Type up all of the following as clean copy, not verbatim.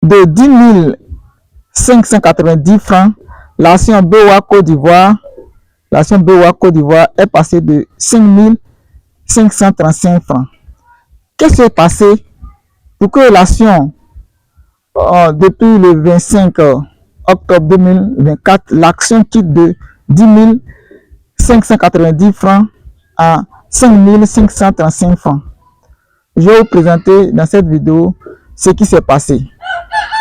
de 10 590 francs, l'action BOA Côte d'Ivoire est passée de 5 535 francs. Qu'est-ce qui s'est passé pour que l'action, depuis le 25 octobre 2024, l'action quitte de 10 590 francs à 5 535 francs? Je vais vous présenter dans cette vidéo ce qui s'est passé.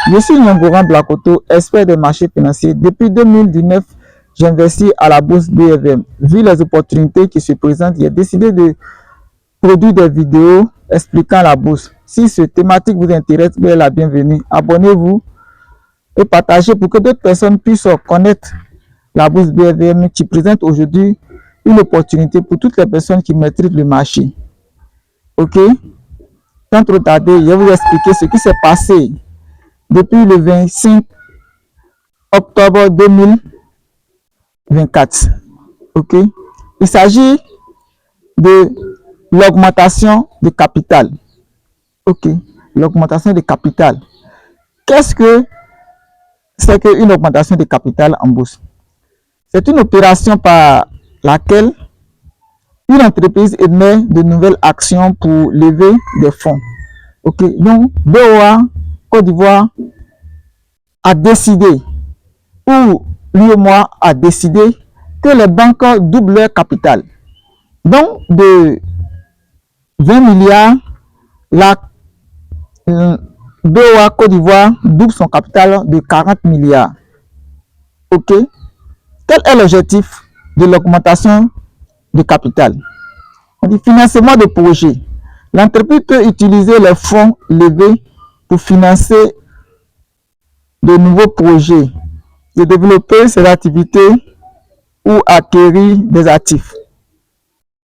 Je suis Nyongoran Blakoto, expert des marchés financiers. Depuis 2019, j'investis à la bourse BFM. Vu les opportunités qui se présentent, j'ai décidé de produire des vidéos expliquant la bourse. Si cette thématique vous intéresse, vous êtes la bienvenue. Abonnez-vous et partagez pour que d'autres personnes puissent connaître la bourse BFM qui présente aujourd'hui une opportunité pour toutes les personnes qui maîtrisent le marché. Ok? Sans trop tarder, je vais vous expliquer ce qui s'est passé depuis le 25 octobre 2024. Ok? Il s'agit de l'augmentation de capital. Ok? L'augmentation de capital. Qu'est-ce que c'est qu'une augmentation de capital en bourse? C'est une opération par laquelle une entreprise émet de nouvelles actions pour lever des fonds. Ok? Donc, BOA Côte d'Ivoire a décidé, ou l'UEMOA a décidé que les banques doublent leur capital. Donc, de 20 milliards, la BOA Côte d'Ivoire double son capital de 40 milliards. Ok? Quel est l'objectif de l'augmentation de capital? Le financement de projets. L'entreprise peut utiliser les fonds levés pour financer de nouveaux projets, de développer ses activités ou acquérir des actifs.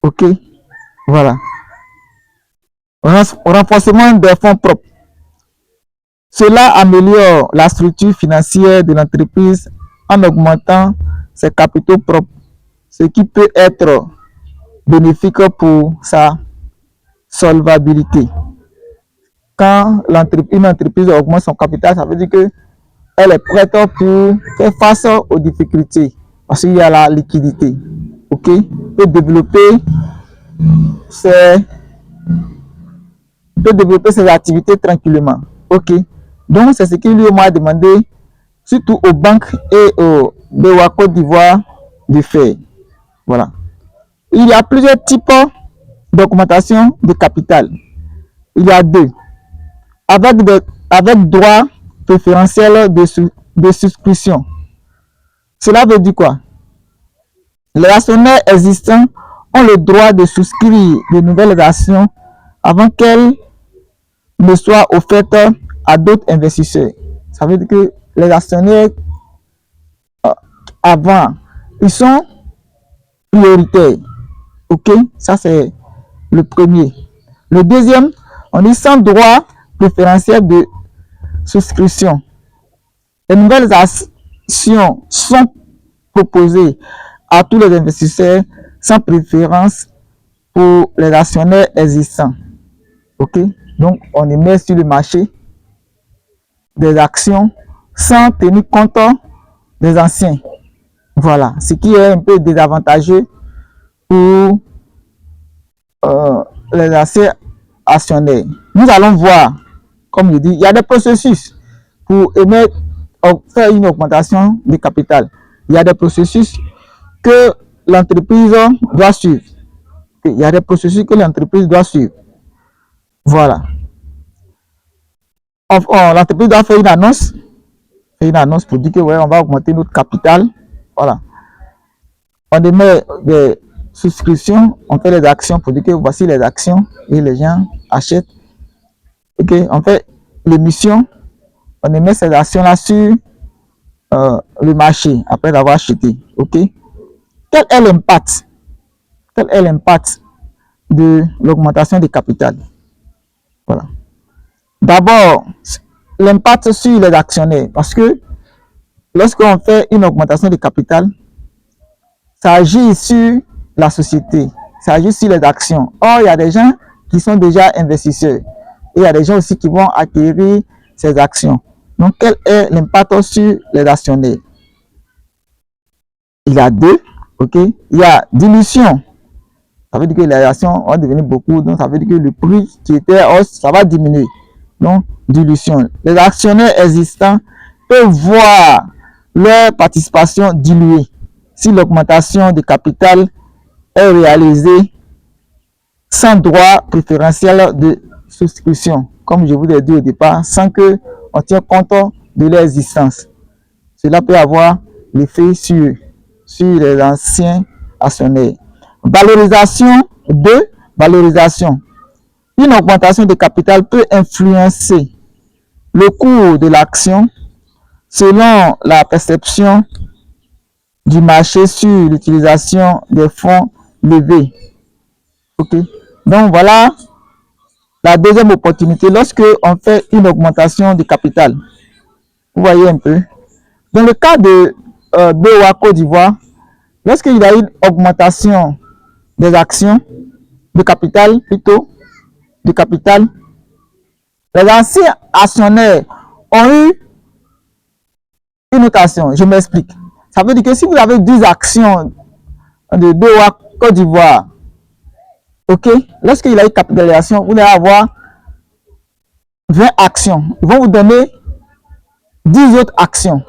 Ok? Voilà. Renforcement des fonds propres. Cela améliore la structure financière de l'entreprise en augmentant ses capitaux propres, ce qui peut être bénéfique pour sa solvabilité. Quand une entreprise augmente son capital, ça veut dire qu'elle est prête pour faire face aux difficultés parce qu'il y a la liquidité. Ok? Peut développer ses activités tranquillement. Ok? Donc, c'est ce qu'il lui a demandé, surtout aux banques et aux BOA Côte d'Ivoire, de faire. Voilà. Il y a plusieurs types d'augmentation de capital. Il y a deux. Avec droit préférentiel de souscription. Cela veut dire quoi? Les actionnaires existants ont le droit de souscrire de nouvelles actions avant qu'elles ne soient offertes à d'autres investisseurs. Ça veut dire que les actionnaires avant, ils sont prioritaires. Ok? Ça c'est le premier. Le deuxième, on dit sans droit préférentiel de souscription. Les nouvelles actions sont proposées à tous les investisseurs sans préférence pour les actionnaires existants. Ok? Donc, on émet sur le marché des actions sans tenir compte des anciens. Voilà. Ce qui est un peu désavantageux pour les anciens actionnaires. Nous allons voir, comme je dis, il y a des processus pour faire une augmentation du capital. Il y a des processus que l'entreprise doit suivre. Il y a des processus que l'entreprise doit suivre. Voilà. L'entreprise doit faire une annonce pour dire que ouais, on va augmenter notre capital. Voilà. On émet des souscriptions, on fait les actions pour dire que voici les actions et les gens achètent. Ok, on fait l'émission, on émet ces actions-là sur le marché après avoir acheté. Ok. Quel est l'impact? Quel est l'impact de l'augmentation du capital? Voilà. D'abord, l'impact sur les actionnaires, parce que lorsqu'on fait une augmentation du capital, ça agit sur la société, ça agit sur les actions. Or, il y a des gens qui sont déjà investisseurs et il y a des gens aussi qui vont acquérir ces actions. Donc, quel est l'impact sur les actionnaires? Il y a deux, ok? Il y a dilution. Ça veut dire que les actions vont devenir beaucoup, donc ça veut dire que le prix qui était hausse, ça va diminuer. Donc, dilution. Les actionnaires existants peuvent voir leur participation diluée si l'augmentation du capital est réalisée sans droit préférentiel de souscription, comme je vous l'ai dit au départ, sans que on tienne compte de leur existence. Cela peut avoir l'effet sur les anciens actionnaires. Valorisation de valorisation. Une augmentation de capital peut influencer le cours de l'action selon la perception du marché sur l'utilisation des fonds levés. Ok. Donc voilà la deuxième opportunité lorsque on fait une augmentation de capital. Vous voyez un peu. Dans le cas de BOA Côte d'Ivoire, lorsqu'il y a une augmentation des actions, de capital plutôt, de capital, les anciens actionnaires ont eu une autre action. Je m'explique. Ça veut dire que si vous avez 10 actions de BOA Côte d'Ivoire, ok, lorsqu'il y a une capitalisation, vous allez avoir 20 actions. Ils vont vous donner 10 autres actions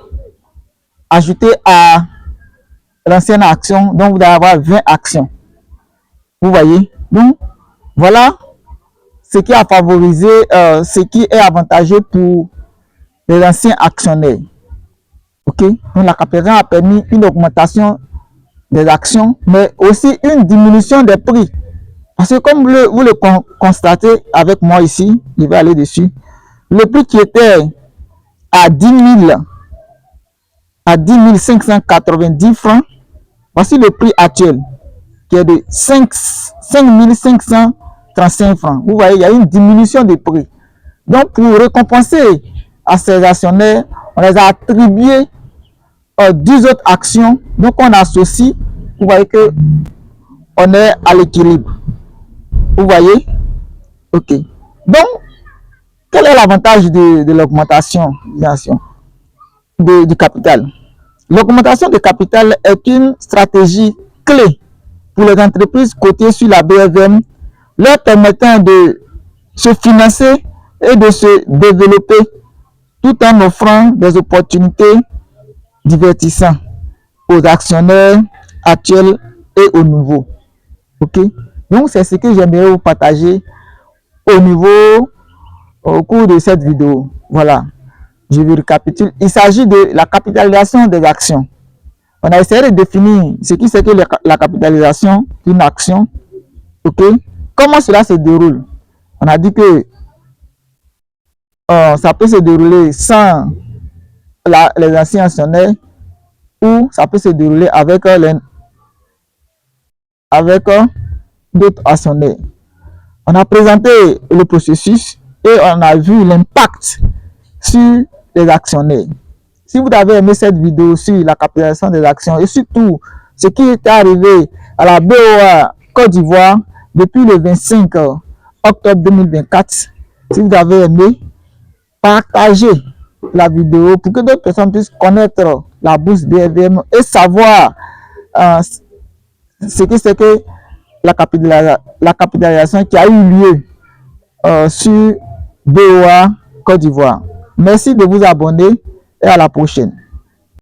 ajoutées à l'ancienne action, donc vous allez avoir 20 actions. Vous voyez? Donc, voilà ce qui a favorisé, ce qui est avantageux pour les anciens actionnaires. Ok? Donc, la capitalisation a permis une augmentation des actions, mais aussi une diminution des prix. Parce que comme vous le constatez avec moi ici, je vais aller dessus, le prix qui était à 10 590 francs, voici le prix actuel qui est de 5 535 francs. Vous voyez, il y a une diminution des prix. Donc, pour récompenser à ces actionnaires, on les a attribué 10 autres actions. Donc, on associe, vous voyez que on est à l'équilibre. Vous voyez? Ok. Donc, quel est l'avantage de l'augmentation du capital? L'augmentation du capital est une stratégie clé pour les entreprises cotées sur la BFM, leur permettant de se financer et de se développer tout en offrant des opportunités divertissantes aux actionnaires actuels et aux nouveaux. Ok? Donc, c'est ce que j'aimerais vous partager au cours de cette vidéo. Voilà. Je vous récapitule. Il s'agit de la capitalisation des actions. On a essayé de définir ce qui c'est que la capitalisation d'une action. Ok? Comment cela se déroule? On a dit que ça peut se dérouler sans les anciens actionnaires ou ça peut se dérouler avec d'autres actionnaires. On a présenté le processus et on a vu l'impact sur les actionnaires. Si vous avez aimé cette vidéo sur la capitalisation des actions et surtout ce qui est arrivé à la BOA Côte d'Ivoire depuis le 25 octobre 2024, si vous avez aimé, partagez la vidéo pour que d'autres personnes puissent connaître la bourse BFM et savoir ce que c'est que la capitalisation qui a eu lieu sur BOA Côte d'Ivoire. Merci de vous abonner et à la prochaine.